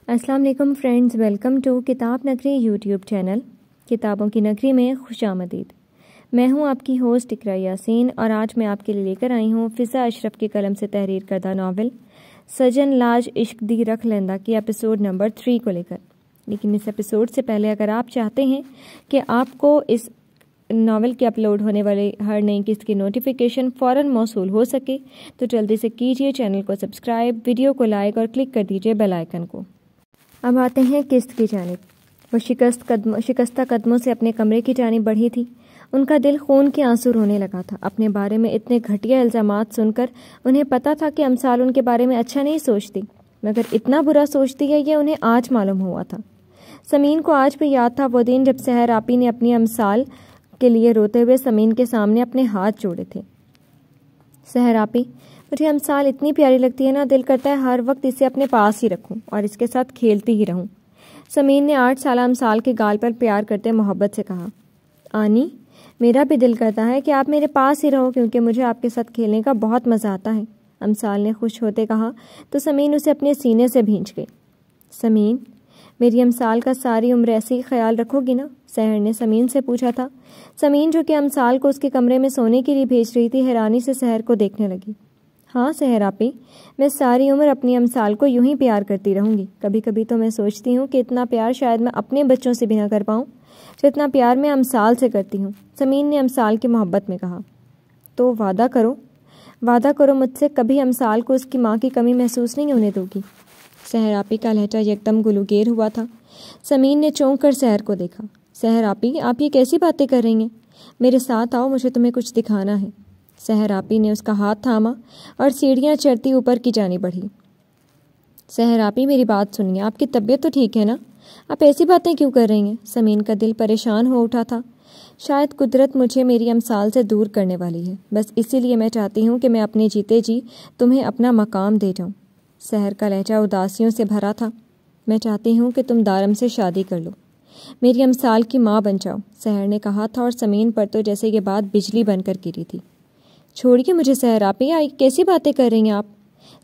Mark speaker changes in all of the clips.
Speaker 1: السلام علیکم friends, welcome to کتاب نگری یوٹیوب چینل کتابوں کی نگری میں خوش آمدید۔ میں ہوں آپ کی ہوسٹ اقرا یاسین اور آج میں آپ کے لیے لے کر آئی ہوں فضا اشرف کی قلم سے تحریر کردہ ناول سجن لاج عشق دی رکھ لیندہ کی ایپیسوڈ نمبر 3 کو لے کر۔ لیکن اس ایپیسوڈ سے پہلے اگر آپ چاہتے ہیں کہ آپ کو اس ناول کے اپلوڈ ہونے والے ہر نئی قسط کی نوٹیفیکیشن فوراً موصول ہو سکے تو جلدی سے کیجیے چینل کو سبسکرائب، ویڈیو کو لائک اور کلک کر دیجیے بیل آئیکن کو۔ اب آتے ہیں قسط کی جانب۔ وہ شکستہ قدموں سے اپنے کمرے کی جانب بڑھی تھی۔ ان کا دل خون کے آنسو رونے لگا تھا۔ اپنے بارے میں اتنے گھٹیا الزامات سن کر انہیں پتا تھا کہ امثال ان کے بارے میں اچھا نہیں سوچتی، مگر اتنا برا سوچتی ہے یہ انہیں آج معلوم ہوا تھا۔ سمین کو آج بھی یاد تھا وہ دن جب سحر آپی نے اپنی امثال کے لیے روتے ہوئے سمین کے سامنے اپنے ہاتھ جوڑے تھے۔ سحر آپی، مجھے امثال اتنی پیاری لگتی ہے نا، دل کرتا ہے ہر وقت اسے اپنے پاس ہی رکھوں اور اس کے ساتھ کھیلتی ہی رہوں۔ سمین نے 8 سالہ امثال کے گال پر پیار کرتے محبت سے کہا۔ آنی، میرا بھی دل کرتا ہے کہ آپ میرے پاس ہی رہو کیونکہ مجھے آپ کے ساتھ کھیلنے کا بہت مزہ آتا ہے، امثال نے خوش ہوتے کہا تو سمین اسے اپنے سینے سے بھینچ گئی۔ سمین، میری امثال کا ساری عمر ایسے ہی خیال رکھو گی نا؟ سحر نے سمین سے پوچھا تھا۔ سمین جو کہ امثال کو اس کے کمرے میں سونے کے لیے بھیج رہی تھی حیرانی سے سحر کو دیکھنے لگی۔ ہاں سحر آپی، میں ساری عمر اپنی امثال کو یوں ہی پیار کرتی رہوں گی۔ کبھی کبھی تو میں سوچتی ہوں کہ اتنا پیار شاید میں اپنے بچوں سے بھی نہ کر پاؤں جتنا پیار میں امثال سے کرتی ہوں، سمین نے امثال کی محبت میں کہا۔ تو وعدہ کرو مجھ سے کبھی امثال کو اس کی ماں کی کمی محسوس نہیں ہونے دو گی۔ سحر آپی کا لہجہ یکدم گلوگیر ہوا تھا۔ سمین نے چونک کر سحر کو دیکھا۔ سحر آپی، آپ یہ کیسی باتیں کر رہی ہیں؟ میرے ساتھ آؤ، مجھے تمہیں کچھ دکھانا ہے۔ سحر آپی نے اس کا ہاتھ تھاما اور سیڑھیاں چڑھتی اوپر کی جانب بڑھی۔ سحر آپی، میری بات سنیے، آپ کی طبیعت تو ٹھیک ہے نا؟ آپ ایسی باتیں کیوں کر رہی ہیں؟ سمین کا دل پریشان ہو اٹھا تھا۔ شاید قدرت مجھے میری امثال سے دور کرنے والی ہے، بس اسی لیے میں چاہتی ہوں کہ میں اپنے جیتے جی تمہیں اپنا مقام دے جاؤں۔ سحر کا لہجہ اداسیوں سے بھرا تھا۔ میں چاہتی ہوں کہ تم دارم سے شادی کر لو، میری امثال کی ماں بن جاؤ، سحر نے کہا تھا اور سمین پر تو جیسے یہ بات بجلی بن کر گری تھی۔ چھوڑیے مجھے سحر آپی، کیسی باتیں کر رہی ہیں آپ؟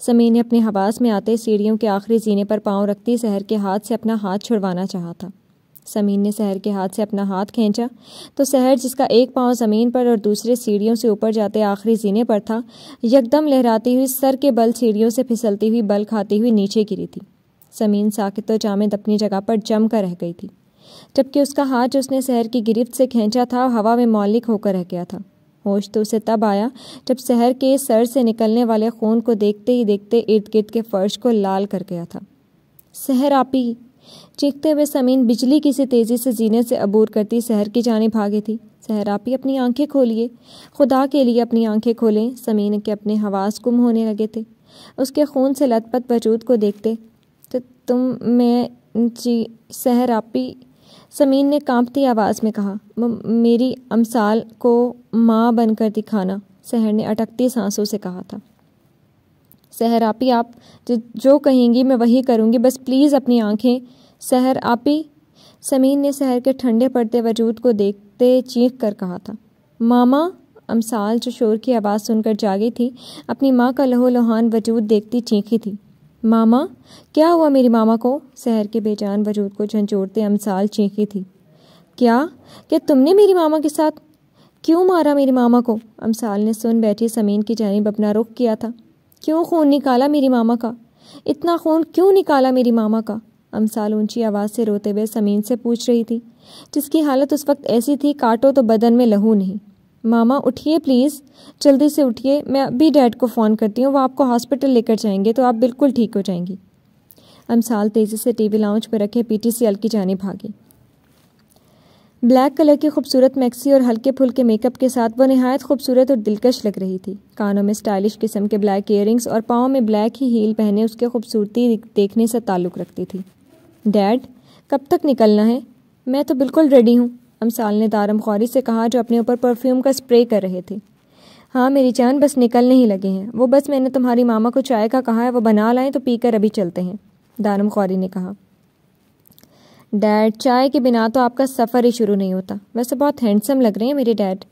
Speaker 1: سمین نے اپنے حواس میں آتے سیڑھیوں کے آخری زینے پر پاؤں رکھتی سحر کے ہاتھ سے اپنا ہاتھ چھڑوانا چاہا تھا۔ سمین نے سحر کے ہاتھ سے اپنا ہاتھ کھینچا تو سحر، جس کا ایک پاؤں زمین پر اور دوسرے سیڑھیوں سے اوپر جاتے آخری زینے پر تھا، یکدم لہراتی ہوئی سر کے بل سیڑھیوں سے پھسلتی ہوئی بل کھاتی ہوئی نیچے گری تھی۔ سمین ساکت و جامد اپنی جگہ پر جم کر رہ گئی تھی، جبکہ اس کا ہاتھ جو اس نے سحر کی گرفت سے کھینچا تھا ہوا میں معلق ہو کر رہ گیا تھا۔ ہوش تو اسے تب آیا جب سحر کے سر سے نکلنے والے خون کو دیکھتے ہی دیکھتے ارد گرد کے فرش کو لال کر گیا تھا۔ سحر آپی، چیختے ہوئے سمین بجلی کی سی تیزی سے زینے سے عبور کرتی سحر کی جانب بھاگی تھی۔ سحر آپی، اپنی آنکھیں کھولیے، خدا کے لیے اپنی آنکھیں کھولیں۔ سمین کے اپنے حواس گم ہونے لگے تھے۔ اس کے خون سے لت پت وجود کو دیکھتے تو جی سحر آپی، سمین نے کانپتی آواز میں کہا، میری امثال کو ماں بن کر دکھانا، سحر نے اٹکتی سانسوں سے کہا تھا۔ سحر آپی، آپ جو کہیں گی میں وہی کروں گی، بس پلیز اپنی آنکھیں۔ سحر آپی، سمین نے سحر کے ٹھنڈے پڑتے وجود کو دیکھتے چیخ کر کہا تھا۔ ماما، امثال جو شور کی آواز سن کر جاگی تھی، اپنی ماں کا لہو لہان وجود دیکھتی چیخی تھی۔ ماما، کیا ہوا میری ماما کو؟ سحر کے بے جان وجود کو جھنجھوڑتے امثال چیخی تھی۔ کیا تم نے میری ماما کے ساتھ کیوں مارا میری ماما کو؟ امثال نے سن بیٹھی سمین کی جانب اپنا رخ کیا تھا۔ کیوں خون نکالا میری ماما کا؟ اتنا خون کیوں نکالا میری ماما کا؟ امثال اونچی آواز سے روتے ہوئے سمین سے پوچھ رہی تھی، جس کی حالت اس وقت ایسی تھی کاٹو تو بدن میں لہو نہیں۔ ماما اٹھیے پلیز، جلدی سے اٹھیے، میں ابھی ڈیڈ کو فون کرتی ہوں، وہ آپ کو ہاسپٹل لے کر جائیں گے تو آپ بالکل ٹھیک ہو جائیں گی۔ امثال تیزی سے ٹی وی لاؤنج میں رکھے PTCL کی جانب بھاگی۔ بلیک کلر کی خوبصورت میکسی اور ہلکے پھلکے میک اپ کے ساتھ وہ نہایت خوبصورت اور دلکش لگ رہی تھی۔ کانوں میں اسٹائلش قسم کے بلیک ایئر رنگس اور پاؤں میں بلیک ہی ہیل پہنے اس کے خوبصورتی دیکھنے سے تعلق رکھتی تھی۔ ڈیڈ، کب تک نکلنا ہے؟ میں تو بالکل ریڈی ہوں، امثال نے دارم خوری سے کہا جو اپنے اوپر پرفیوم کا اسپرے کر رہے تھے۔ ہاں میری جان، بس نکلنے ہی لگے ہیں، وہ بس میں نے تمہاری ماما کو چائے کا کہا ہے، وہ بنا لائیں تو پی کر ابھی چلتے ہیں، دارم خوری نے کہا۔ ڈیڈ، چائے کے بنا تو آپ کا سفر ہی شروع نہیں ہوتا، ویسے بہت ہینڈسم لگ رہے ہیں میرے ڈیڈ،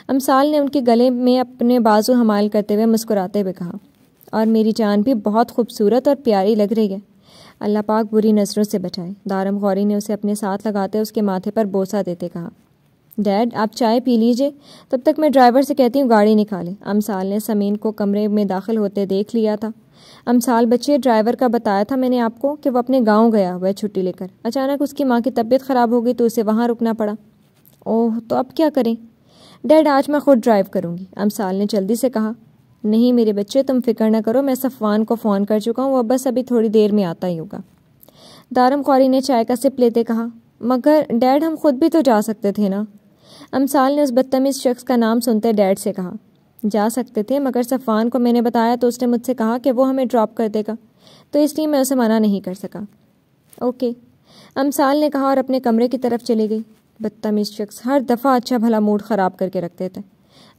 Speaker 1: امثال نے ان کے گلے میں اپنے بازو حمائل کرتے ہوئے مسکراتے ہوئے کہا۔ اور میری جان بھی بہت خوبصورت اور پیاری لگ رہی ہے، اللہ پاک بری نظروں سے بچائے۔ دارم غوری نے اسے اپنے ساتھ لگاتے اس کے ماتھے پر بوسہ دیتے کہا، ڈیڈ آپ چائے پی لیجئے، تب تک میں ڈرائیور سے کہتی ہوں گاڑی نکالے۔ امثال نے سمین کو کمرے میں داخل ہوتے دیکھ لیا تھا۔ امثال بچے، ڈرائیور کا بتایا تھا میں نے آپ کو کہ وہ اپنے گاؤں گیا ہوا ہے چھٹی لے کر، اچانک اس کی ماں کی طبیعت خراب ہو گئی تو اسے وہاں رکنا پڑا۔ اوہ، تو اب کیا کریں؟ ڈیڈ آج میں خود ڈرائیو کروں گی، امثال نے جلدی سے کہا۔ نہیں میرے بچے، تم فکر نہ کرو، میں صفوان کو فون کر چکا ہوں، وہ بس ابھی تھوڑی دیر میں آتا ہی ہوگا۔ دارم غوری نے چائے کا سپ لیتے کہا، مگر ڈیڈ ہم خود بھی تو جا سکتے تھے نا۔ امثال نے اس بدتمیز شخص کا نام سنتے ڈیڈ سے کہا، جا سکتے تھے مگر صفوان کو میں نے بتایا تو اس نے مجھ سے کہا کہ وہ ہمیں ڈراپ کر دے گا، تو اس لیے میں اسے منع نہیں کر سکا۔ اوکے، امثال نے کہا اور اپنے کمرے کی طرف چلی گئی۔ بدتمیز شخص ہر دفعہ اچھا بھلا موڈ خراب کر کے رکھتے تھے،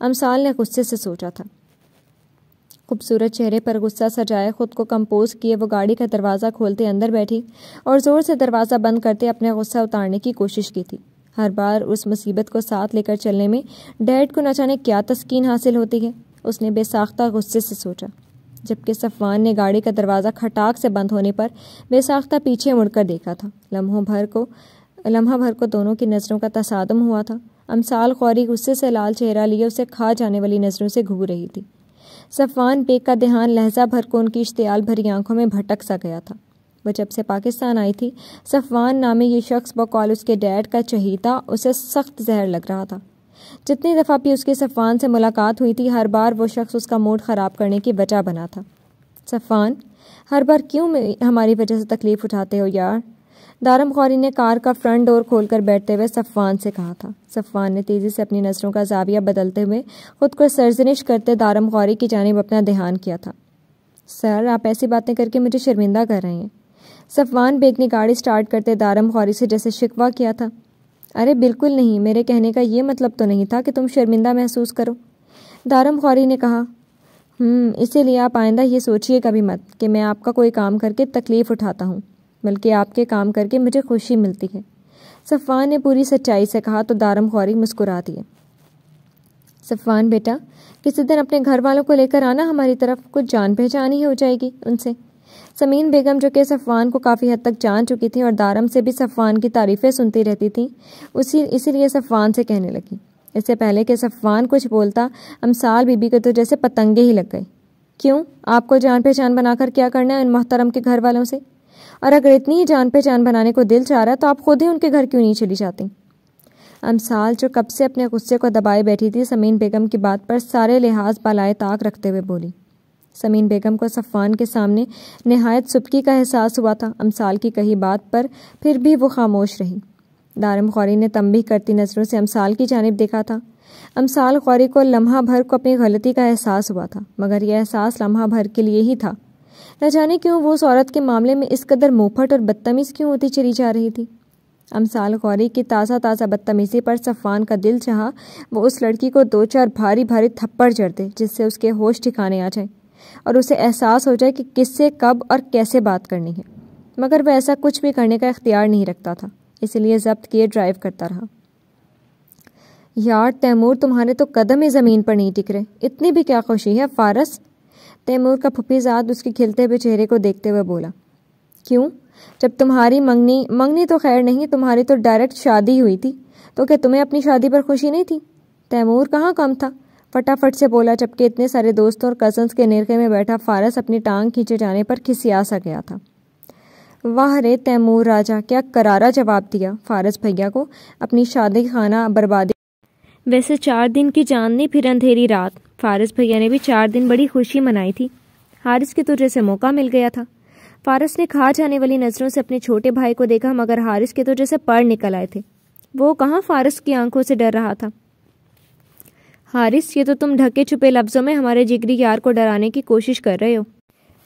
Speaker 1: امثال نے غصے سے سوچا تھا۔ خوبصورت چہرے پر غصہ سجائے خود کو کمپوز کیے وہ گاڑی کا دروازہ کھولتے اندر بیٹھی اور زور سے دروازہ بند کرتے اپنے غصہ اتارنے کی کوشش کی تھی۔ ہر بار اس مصیبت کو ساتھ لے کر چلنے میں ڈیڈ کو نہ جانے کیا تسکین حاصل ہوتی ہے، اس نے بے ساختہ غصے سے سوچا، جبکہ صفوان نے گاڑی کا دروازہ کھٹاک سے بند ہونے پر بے ساختہ پیچھے مڑ کر دیکھا تھا۔ لمحہ بھر کو دونوں کی نظروں کا تصادم ہوا تھا۔ امثال غوری غصے سے لال چہرہ لیے اسے کھا جانے والی نظروں سے گھور رہی تھی۔ صفوان بیگ کا دھیان لہجہ بھر کو ان کی اشتعال بھری آنکھوں میں بھٹک سا گیا تھا۔ وہ جب سے پاکستان آئی تھی، صفوان نامی یہ شخص بقول اس کے ڈیڈ کا چہیتا اسے سخت زہر لگ رہا تھا۔ جتنی دفعہ بھی اس کی صفوان سے ملاقات ہوئی تھی، ہر بار وہ شخص اس کا موڈ خراب کرنے کی وجہ بنا تھا۔ صفوان، ہر بار کیوں ہماری وجہ سے تکلیف اٹھاتے ہو یار؟ دارم غوری نے کار کا فرنٹ ڈور کھول کر بیٹھتے ہوئے صفوان سے کہا تھا۔ صفوان نے تیزی سے اپنی نظروں کا زاویہ بدلتے ہوئے خود کو سرزنش کرتے دارم غوری کی جانب اپنا دھیان کیا تھا۔ سر، آپ ایسی باتیں کر کے مجھے شرمندہ کر رہے ہیں۔ صفوان بیگ نے گاڑی سٹارٹ کرتے دارم غوری سے جیسے شکوہ کیا تھا۔ ارے بالکل نہیں، میرے کہنے کا یہ مطلب تو نہیں تھا کہ تم شرمندہ محسوس کرو، دارم غوری نے کہا۔ اسی لیے آپ آئندہ یہ سوچئے کبھی مت کہ میں آپ کا کوئی کام کر کے تکلیف اٹھاتا ہوں، بلکہ آپ کے کام کر کے مجھے خوشی ملتی ہے، صفوان نے پوری سچائی سے کہا تو دارم غوری مسکرا دیے۔ صفوان بیٹا، کسی دن اپنے گھر والوں کو لے کر آنا ہماری طرف، کچھ جان پہچان ہی ہو جائے گی ان سے۔ سمین بیگم جو کہ صفوان کو کافی حد تک جان چکی تھی اور دارم سے بھی صفوان کی تعریفیں سنتی رہتی تھیں، اسی لیے صفوان سے کہنے لگی۔ اس سے پہلے کہ صفوان کچھ بولتا، امثال بی بی کو تو جیسے پتنگے ہی لگ گئے۔ کیوں؟ آپ کو جان پہچان بنا کر کیا کرنا ہے ان محترم کے گھر والوں سے؟ اور اگر اتنی ہی جان پہچان بنانے کو دل چاہ رہا تو آپ خود ہی ان کے گھر کیوں نہیں چلی جاتی؟ امثال جو کب سے اپنے غصے کو دبائے بیٹھی تھی، سمین بیگم کی بات پر سارے لحاظ بالائے طاق رکھتے ہوئے بولی۔ سمین بیگم کو صفوان کے سامنے نہایت سبکی کا احساس ہوا تھا۔ امثال کی کہی بات پر پھر بھی وہ خاموش رہی۔ دارم غوری نے تنبیہ کرتی نظروں سے امثال کی جانب دیکھا تھا۔ امثال غوری کو لمحہ بھر کو اپنی غلطی کا احساس ہوا تھا، مگر یہ احساس لمحہ بھر کے لیے ہی تھا۔ نہ جانے کیوں وہ اس عورت کے معاملے میں اس قدر منہ اور بدتمیز کیوں ہوتی چلی جا رہی تھی۔ امثال غوری کی تازہ بدتمیزی پر صفوان کا دل چاہا وہ اس لڑکی کو 2-4 بھاری بھاری تھپڑ جڑ دے جس سے اس کے ہوش ٹھکانے آ جائیں اور اسے احساس ہو جائے کہ کس سے کب اور کیسے بات کرنی ہے، مگر وہ ایسا کچھ بھی کرنے کا اختیار نہیں رکھتا تھا، اس لیے ضبط کیے ڈرائیو کرتا رہا۔ یار تیمور، تمہارے تو قدم ہی زمین پر نہیں ٹک رہے، اتنی بھی کیا خوشی ہے فارس؟ تیمور کا پھپھی زاد اس کے کھلتے ہوئے چہرے کو دیکھتے ہوئے بولا۔ کیوں؟ جب تمہاری منگنی تو خیر نہیں، تمہاری تو ڈائریکٹ شادی ہوئی تھی، تو کیا تمہیں اپنی شادی پر خوشی نہیں تھی؟ تیمور کہاں کم تھا، فٹافٹ سے بولا، جبکہ اتنے سارے دوستوں اور کزنس کے نرخے میں بیٹھا فارس اپنی ٹانگ کھینچے جانے پر کھسیا سا گیا تھا۔ واہ رے تیمور راجا، کیا کرارا جواب دیا فارس بھیا کو اپنی شادی خانہ بربادی۔ ویسے 4 دن کی چاندنی پھر اندھیری رات، فارس بھیا نے بھی 4 دن بڑی خوشی منائی تھی۔ حارث کی تجھے سے موقع مل گیا تھا۔ فارس نے کھا جانے والی نظروں سے اپنے چھوٹے بھائی کو دیکھا، مگر حارث کے تو جیسے پر نکل آئے تھے۔ وہ کہاں فارس کی آنکھوں سے ڈر رہا تھا۔ حارث، یہ تو تم ڈھکے چھپے لفظوں میں ہمارے جگری یار کو ڈرانے کی کوشش کر رہے ہو۔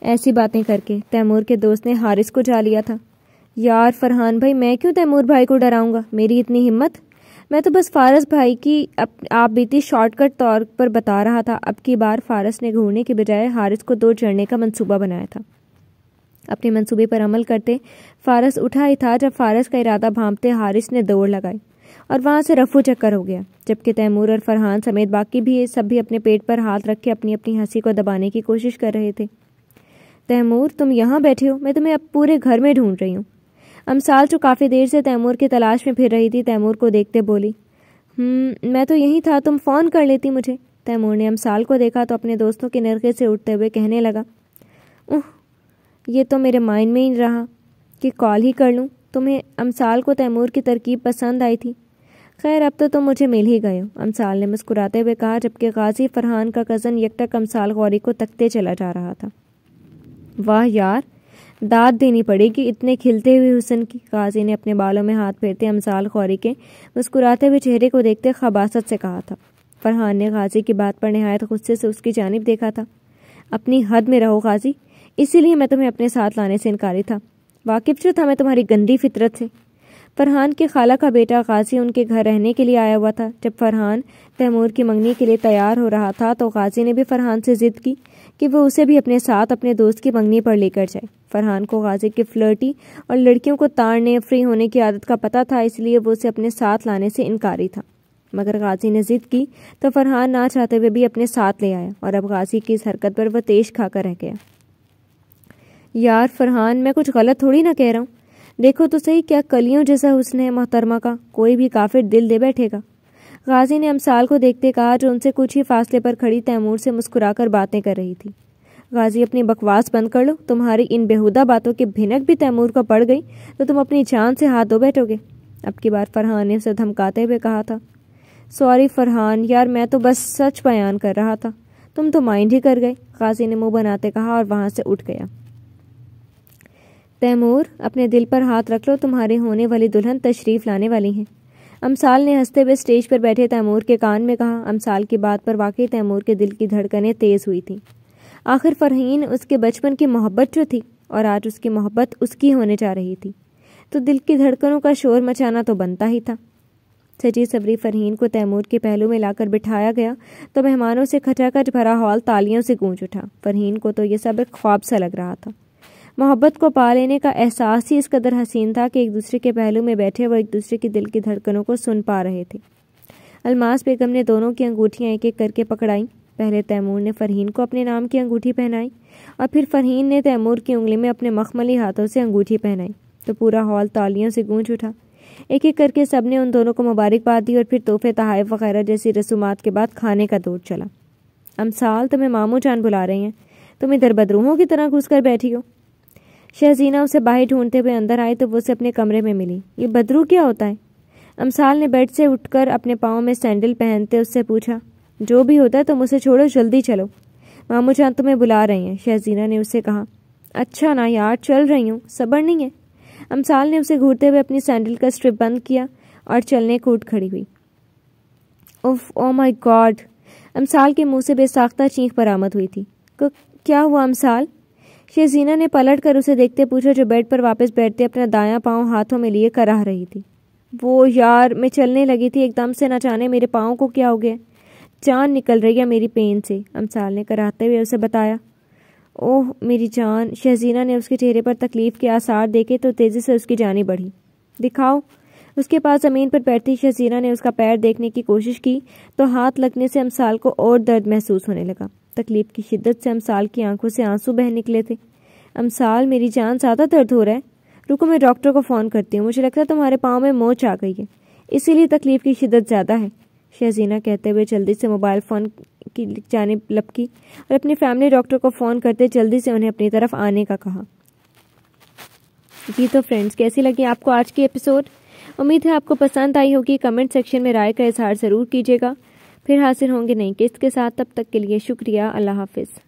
Speaker 1: ایسی باتیں کر کے تیمور کے دوست نے حارث کو جا لیا تھا۔ یار فرحان بھائی، میں کیوں تیمور بھائی کو ڈراؤں گا، میری اتنی ہمت؟ میں تو بس فارس بھائی کی آپ بیتی شارٹ کٹ طور پر بتا رہا تھا۔ اب کی بار فارس نے گھورنے کے بجائے حارث کو دو چڑھنے کا منصوبہ بنایا تھا۔ اپنے منصوبے پر عمل کرتے فارس اٹھا ہی تھا جب فارس کا ارادہ بھانپتے حارث نے دوڑ لگائی اور وہاں سے رفو چکر ہو گیا، جبکہ تیمور اور فرحان سمیت باقی بھی سب بھی اپنے پیٹ پر ہاتھ رکھ کے اپنی اپنی ہنسی کو دبانے کی کوشش کر رہے تھے۔ تیمور تم یہاں بیٹھے ہو؟ میں تمہیں اب پورے گھر میں ڈھونڈ رہی ہوں۔ امثال جو کافی دیر سے تیمور کی تلاش میں پھر رہی تھی تیمور کو دیکھتے بولی، میں تو یہیں تھا، تم فون کر لیتی مجھے۔ تیمور نے امثال کو دیکھا تو اپنے دوستوں کے نرخے سے اٹھتے ہوئے کہنے لگا، یہ تو میرے مائنڈ میں ہی رہا کہ کال ہی کر لوں۔ تمہیں امثال کو تیمور کی ترکیب پسند آئی تھی؟ خیر اب تو تم مجھے مل ہی گئے ہو، امثال نے مسکراتے ہوئے کہا، جبکہ غازی فرحان کا کزن یکٹک امثال غوری کو تکتے چلا جا رہا تھا۔ واہ یار، داد دینی پڑے گی اتنے کھلتے ہوئے حسن کی، غازی نے اپنے بالوں میں ہاتھ پھیرتے امثال غوری کے مسکراتے ہوئے چہرے کو دیکھتے خباثت سے کہا تھا۔ فرحان نے غازی کی بات پر نہایت غصے سے اس کی جانب دیکھا تھا۔ اپنی حد میں رہو غازی، اسی لیے میں تمہیں اپنے ساتھ لانے سے انکاری تھا، واقف جو تھا میں تمہاری گندی فطرت سے۔ فرحان کی خالہ کا بیٹا غازی ان کے گھر رہنے کے لیے آیا ہوا تھا۔ جب فرحان تیمور کی منگنی کے لیے تیار ہو رہا تھا تو غازی نے بھی فرحان سے ضد کی کہ وہ اسے بھی اپنے ساتھ اپنے دوست کی منگنی پر لے کر جائے۔ فرحان کو غازی کی فلرٹی اور لڑکیوں کو تاڑنے فری ہونے کی عادت کا پتہ تھا، اس لیے وہ اسے اپنے ساتھ لانے سے انکاری تھا، مگر غازی نے ضد کی تو فرحان نہ چاہتے ہوئے بھی اپنے ساتھ لے آیا، اور اب غازی کی اس حرکت پر وہ تیش کھا کر رہ گیا۔ یار فرحان، میں کچھ غلط تھوڑی نہ کہہ رہا ہوں، دیکھو تو صحیح کیا کلیوں جیسا حسن ہے محترمہ کا، کوئی بھی کافر دل دے بیٹھے گا۔ غازی نے امثال کو دیکھتے کہا جو ان سے کچھ ہی فاصلے پر کھڑی تیمور سے مسکرا کر باتیں کر رہی تھی۔ غازی اپنی بکواس بند کر لو، تمہاری ان بیہودہ باتوں کی بھنک بھی تیمور کو پڑ گئی تو تم اپنی جان سے ہاتھ دھو بیٹھو گے۔ اب کی بار فرحان نے اسے دھمکاتے ہوئے کہا تھا، سوری فرحان، یار میں تو بس سچ بیان کر رہا تھا، تم تو مائنڈ ہی کر گئے، غازی نے منہ بناتے کہا اور وہاں سے اٹھ گیا۔ تیمور اپنے دل پر ہاتھ رکھ لو، تمہارے ہونے والی دلہن تشریف لانے والی ہیں، امثال نے ہنستے ہوئے اسٹیج پر بیٹھے تیمور کے کان میں کہا۔ امثال کی بات پر واقعی تیمور کے دل کی دھڑکنیں تیز ہوئی تھیں۔ آخر فرحین اس کے بچپن کی محبت جو تھی اور آج اس کی محبت اس کی ہونے جا رہی تھی تو دل کی دھڑکنوں کا شور مچانا تو بنتا ہی تھا۔ سجی سبری فرحین کو تیمور کے پہلو میں لا کر بٹھایا گیا تو مہمانوں سے کھچا کھچ بھرا ہال تالیوں سے گونج اٹھا۔ فرحین کو تو یہ سب ایک خواب سا لگ رہا تھا۔ محبت کو پا لینے کا احساس ہی اس قدر حسین تھا کہ ایک دوسرے کے پہلو میں بیٹھے وہ ایک دوسرے کی دل کی دھڑکنوں کو سن پا رہے تھے۔ الماس بیگم نے دونوں کی انگوٹھیاں ایک ایک کر کے پکڑائیں۔ پہلے تیمور نے فرحین کو اپنے نام کی انگوٹھی پہنائی اور پھر فرحین نے تیمور کی انگلی میں اپنے مخملی ہاتھوں سے انگوٹھی پہنائی تو پورا ہال تالیوں سے گونج اٹھا۔ ایک ایک کر کے سب نے ان دونوں کو مبارکباد دی اور پھر تحفے تحائف وغیرہ جیسی رسومات کے بعد کھانے کا دور چلا۔ امثال تمہیں ماموں جان بلا رہے ہیں، تم ادھر بدروحوں کی طرح گھس کر بیٹھی ہو۔ شہزینہ اسے باہر ڈھونڈتے ہوئے اندر آئی تو وہ اسے اپنے کمرے میں ملی۔ یہ بدرو کیا ہوتا ہے؟ امثال نے بیڈ سے اٹھ کر اپنے پاؤں میں سینڈل پہنتے اس سے پوچھا۔ جو بھی ہوتا ہے تم اسے چھوڑو، جلدی چلو، ماموں جان تمہیں بلا رہے ہیں، شہزینہ نے اس سے کہا۔ اچھا نا یار، چل رہی ہوں، صبر نہیں ہے؟ امثال نے اسے گھورتے ہوئے اپنی سینڈل کا اسٹرپ بند کیا اور چلنے کو اٹھ کھڑی ہوئی۔ او مائی گاڈ، امثال کے منہ سے بے ساختہ چیخ برآمد ہوئی تھی۔ کیا ہوا امثال؟ شہزینہ نے پلٹ کر اسے دیکھتے پوچھا جو بیڈ پر واپس بیٹھتے اپنا دایاں پاؤں ہاتھوں میں لیے کراہ رہی تھی۔ وہ یار، میں چلنے لگی تھی، ایک دم سے نہ جانے میرے پاؤں کو کیا ہو گیا، جان نکل رہی ہے میری پین سے، امثال نے کراہتے ہوئے اسے بتایا۔ اوہ میری جان، شہزینہ نے اس کے چہرے پر تکلیف کے آثار دیکھے تو تیزی سے اس کی جانب بڑھی۔ دکھاؤ۔ اس کے پاس زمین پر بیٹھی شہزینہ نے اس کا پیر دیکھنے کی کوشش کی تو ہاتھ لگنے سے امثال کو اور درد محسوس ہونے لگا۔ تکلیف کی شدت سے امثال کی آنکھوں سے آنسو بہہ نکلے تھے۔ امثال میری جان، زیادہ درد ہو رہا ہے، رکو میں ڈاکٹر کو فون کرتی ہوں، مجھے لگتا ہے تمہارے پاؤں میں موچ آ گئی ہے، اسی لیے تکلیف کی شدت زیادہ ہے، شہزینہ کہتے ہوئے جلدی سے موبائل فون کی جانب لپکی اور اپنے فیملی ڈاکٹر کو فون کرتے جلدی سے انہیں اپنی طرف آنے کا کہا۔ جی تو فرینڈز، کیسی لگی آپ کو آج کی ایپیسوڈ؟ امید ہے آپ کو پسند آئی ہوگی۔ کمنٹ سیکشن میں رائے کا اظہار ضرور کیجیے گا۔ پھر حاصل ہوں گے نئی قسط کے ساتھ، تب تک کے لیے شکریہ، اللہ حافظ۔